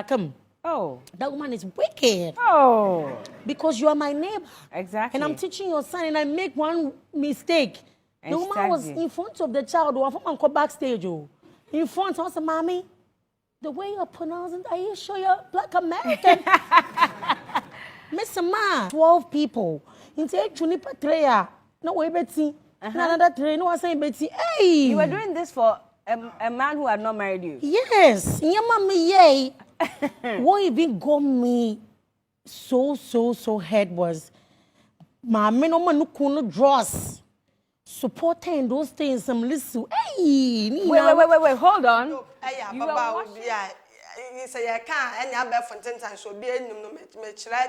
Come. Oh. That woman is wicked. Oh. Because you are my neighbor. Exactly. And I'm teaching your son and I make one mistake. The woman was in front of the child. One go backstage. In front, I was mommy, the way you're pronouncing, are you sure you're Black American? Mr. Ma, 12 people. Into a juniper trayer. No way, Betty. Another tray. No, I say, Betty. Hey. You were doing this for a man who had not married you? Yes. Your mommy, yay. What even got me so head was my men no man no draws. Supporting those things, some listen. Hey, wait, hold on. You say I can't, and I bet for 10 times so be any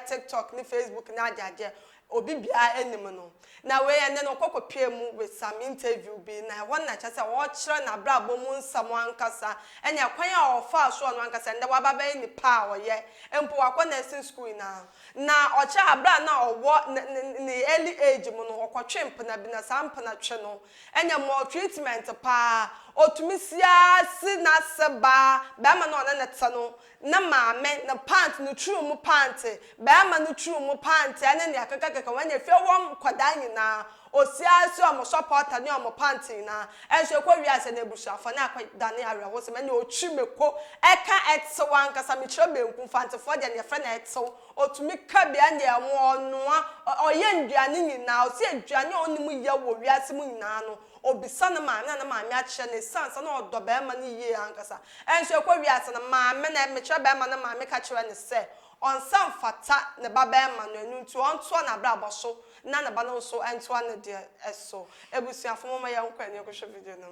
TikTok, ni Facebook, na jaja, obi bia any mono. Now, we and then Coco PM with some interview be now one night as a watcher and a brabo moon, someone cassa, and your choir or fast one cassa, and the wabba any power, yeah, and Poakon in school now. Now, or child now or what in the early age mono or chimp and a been a sample channel, and your more treatment pa. O tumisia si na seba ba ma no na netano na maame na pant no true mu pant ba ma no true mu pant ene ne akakaka wan ye fe wom kwada nyina o sia si o mo support ne o mo pant na enso kwa wi ase na ebusuafo na akwa dane awe wo se me ne o twimeko eka etso wan kasa me kire benku pant fo de ne fe na etso o tumi ka bia ne mo noa o ye nduane nyina o se aduane onimu ye wo wi ase mu nyina no obisa na maame a kye ne sansa na odo be ma ne yie ankasa enso kwa wiase na maame na me kye be ma na maame ka kye ne se onsam fata ne ba be ma no anu ntu onto na bra boso na ba no so ento na de eso ebusuafo mo ma ya nkwa ne ko video no.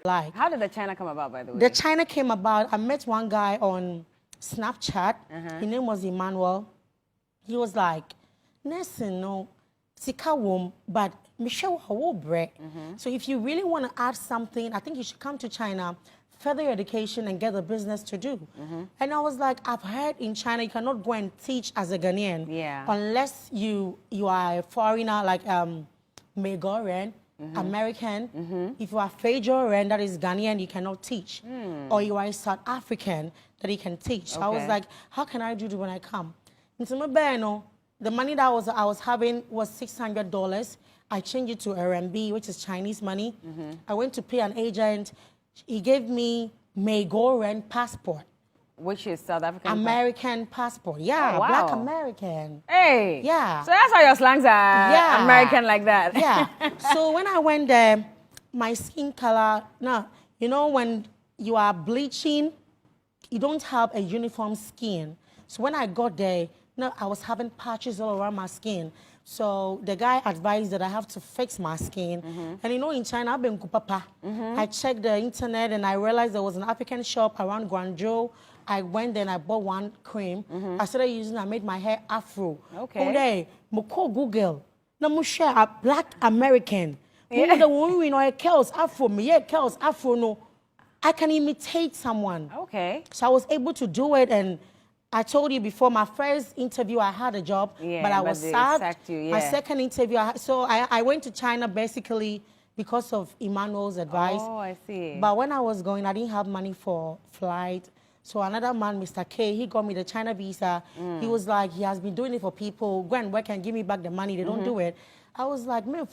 Like, how did the China come about, by the way? The China came about. I met one guy on Snapchat. His name was Emmanuel. He was like, "Listen, no, sika wom, but Michelle Hawobre. So if you really want to add something, I think you should come to China, further your education, and get a business to do." And I was like, I've heard in China you cannot go and teach as a Ghanaian unless you are a foreigner like Magoran, American. If you are Fajoran, that is Ghanaian, you cannot teach. Or you are a South African, that you can teach. So I was like, how can I do it when I come? Into my bano, the money that I was having was $600. I changed it to RMB, which is Chinese money. I went to pay an agent. He gave me Magoran passport. Which is South African? American passport. Yeah, wow. Black American. Hey. Yeah. So that's why your slangs are American like that. Yeah. So when I went there, my skin color, now, you know, when you are bleaching, you don't have a uniform skin. So when I got there, no, I was having patches all around my skin. So the guy advised that I have to fix my skin. And you know, in China, I've been kupapa. I checked the internet and I realized there was an African shop around Guangzhou. I went there and I bought one cream. I started using it. I made my hair afro. Okay. Moko Google. Na mo share a Black American. Yeah. The one we know a Kells afro. Me yeah, Kells afro no. I can imitate someone. Okay. So I was able to do it, and I told you before, my first interview, I had a job, but I was sacked. My second interview, I went to China basically because of Emmanuel's advice. Oh, I see. But when I was going, I didn't have money for flight. So another man, Mr. K, he got me the China visa. He was like, he has been doing it for people. Go and work and give me back the money. They don't do it. I was like, man,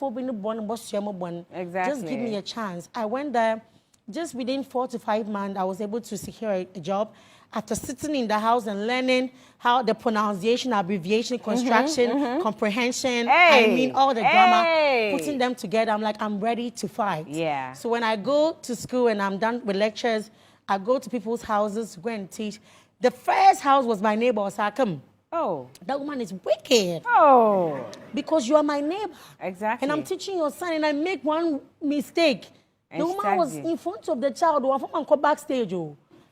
just give me a chance. I went there. Just within 4 to 5 months, I was able to secure a job. After sitting in the house and learning how the pronunciation, abbreviation, construction, comprehension, I mean all the grammar, putting them together, I'm like, I'm ready to fight. Yeah. So when I go to school and I'm done with lectures, I go to people's houses to go and teach. The first house was my neighbor, Osakam. Oh. That woman is wicked. Oh. Because you are my neighbor. Exactly. And I'm teaching your son and I make one mistake. The woman was in front of the child. I go backstage.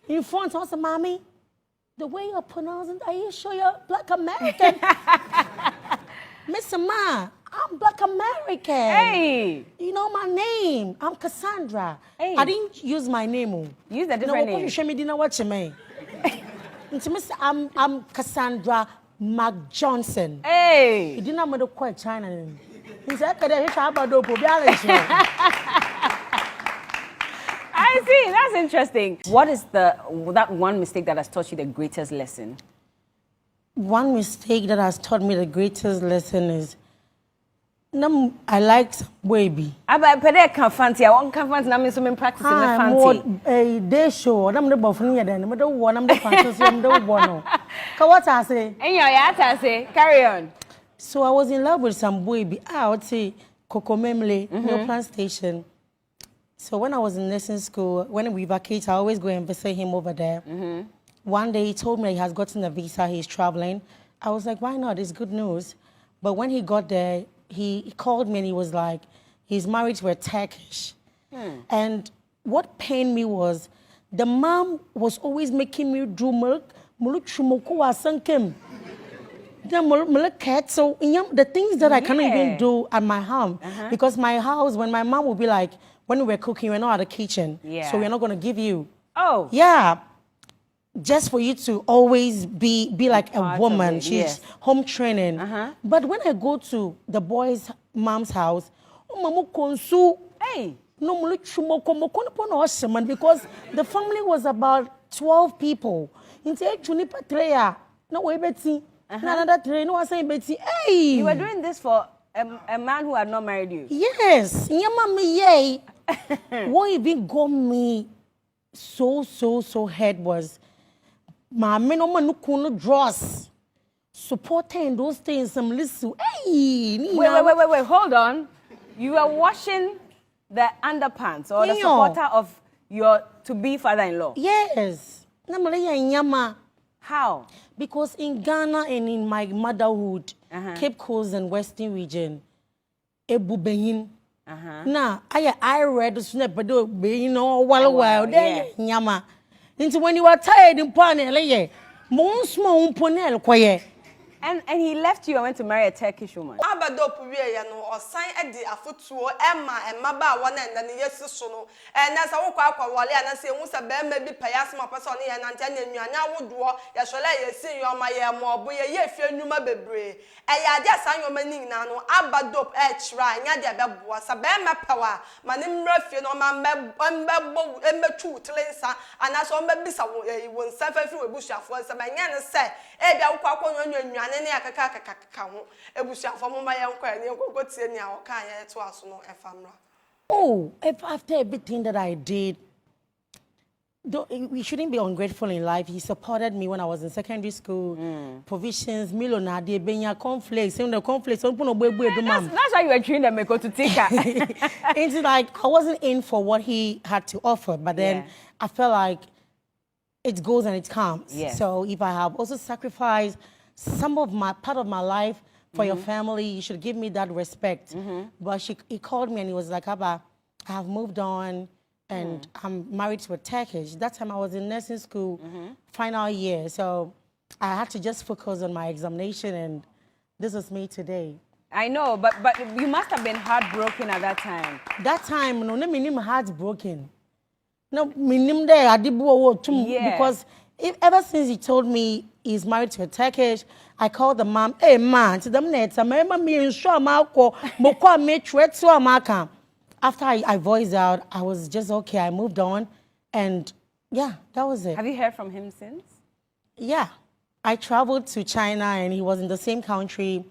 In front, I said, "Mommy, the way you're pronouncing, are you sure you're Black American?" Mr. Ma, I'm Black American. Hey. You know my name. I'm Cassandra. Hey. I didn't use my name. Use a different name. You show me didn't watch me. I'm Cassandra McJohnson. Hey. He didn't know quite China. He said, "I see, that's interesting. What is that one mistake that has taught you the greatest lesson? One mistake that has taught me the greatest lesson is I like some baby. I can't fancy. I want fancy. I'm so practicing the fancy. A day show. I'm the buffering then. I'm the one. I'm the fancy. I'm the one. What I say? And I say, carry on. So I was in love with some baby. I would say Kokomemle, New Plant Station. So when I was in nursing school, when we vacate, I always go and visit him over there. One day he told me he has gotten a visa. He's traveling. I was like, why not? It's good news. But when he got there, he called me and he was like, he's married to a Turkish. And what pained me was the mom was always making me do milk. So the things that I cannot even do at my home. Because my house, when my mom would be like, when we were cooking, we're not at the kitchen. So we're not going to give you. Oh. Yeah. Just for you to always be like a woman. She's home training. But when I go to the boy's mom's house, Hey. because the family was about 12 people. Another three, no, I say, Betty, hey. You were doing this for a man who had not married you? Yes. What even got me so head was my men no draws. Supporting those things, some listen. Hey, wait, hold on. You were washing the underpants or the supporter of your to-be father-in-law? Yes. How? Because in Ghana and in my motherhood, Cape Coast and Western region, Ebubehin. Now, I read the snap, but you know, while there, Yama. Into when you are tired in Panel, most small Ponel, quiet. And he left you and went to marry a Turkish woman. Abadop we or sign at the afutuo Emma and Maba one and then yes sono. And as I walk out Wally and I say, Musa Ben may be payasma person and Anton you now would do Yashala, see you on my more boy, ye fear Numa Bebre. I just sang your meaning now, Abadop H. Ryan, Yadia Babua, Sabema power, my name Ruffian on my Ember 2 Tlensa, and as on Babissa won't suffer through a bush of words. My Yana said, Ebia Quaco. Any Oh, after everything that I did, we shouldn't be ungrateful in life. He supported me when I was in secondary school. Provisions, Milona, the Benya conflicts, the conflicts. That's why you were training them to take her. It's like I wasn't in for what he had to offer, but then I felt like it goes and it comes. So if I have also sacrificed some of my part of my life for your family, you should give me that respect. But he called me and he was like, Abba, I have moved on and I'm married to a Turkish. That time I was in nursing school, final year. So I had to just focus on my examination and this was me today. I know, but you must have been heartbroken at that time. That time, no, me heartbroken. No, me there, I did because ever since he told me he's married to a Turkish, I called the mom, hey man, to them nets, I remember me in sure after I voiced out, I was just okay, I moved on, and yeah, that was it. Have you heard from him since? Yeah, I traveled to China and he was in the same country,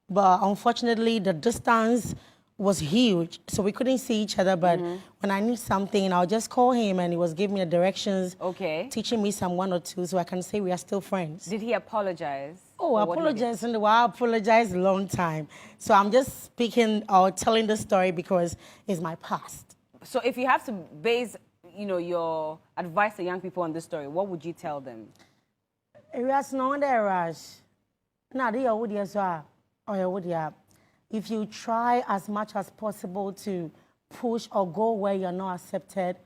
but unfortunately the distance was huge, so we couldn't see each other. But when I need something, I'll just call him and he was giving me the directions, teaching me some one or two, so I can say we are still friends. Did he apologize? Oh, apologize, and I apologized a long time. So I'm just speaking or telling the story because it's my past. So if you have to base, your advice to young people on this story, what would you tell them? If you try as much as possible to push or go where you're not accepted,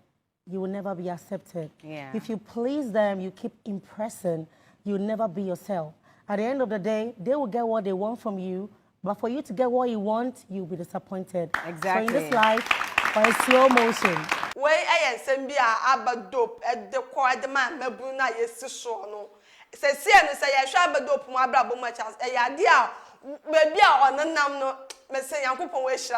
you will never be accepted. If you please them, you keep impressing, you'll never be yourself. At the end of the day, they will get what they want from you, but for you to get what you want, you'll be disappointed. Exactly. So in this life, by slow motion. Way I send be a dope at the quiet man, Mabuna, yes, so no. Say, I shall be dope, my brother, much as a idea. Maybe I on the name, no, Messi, Uncle Wish,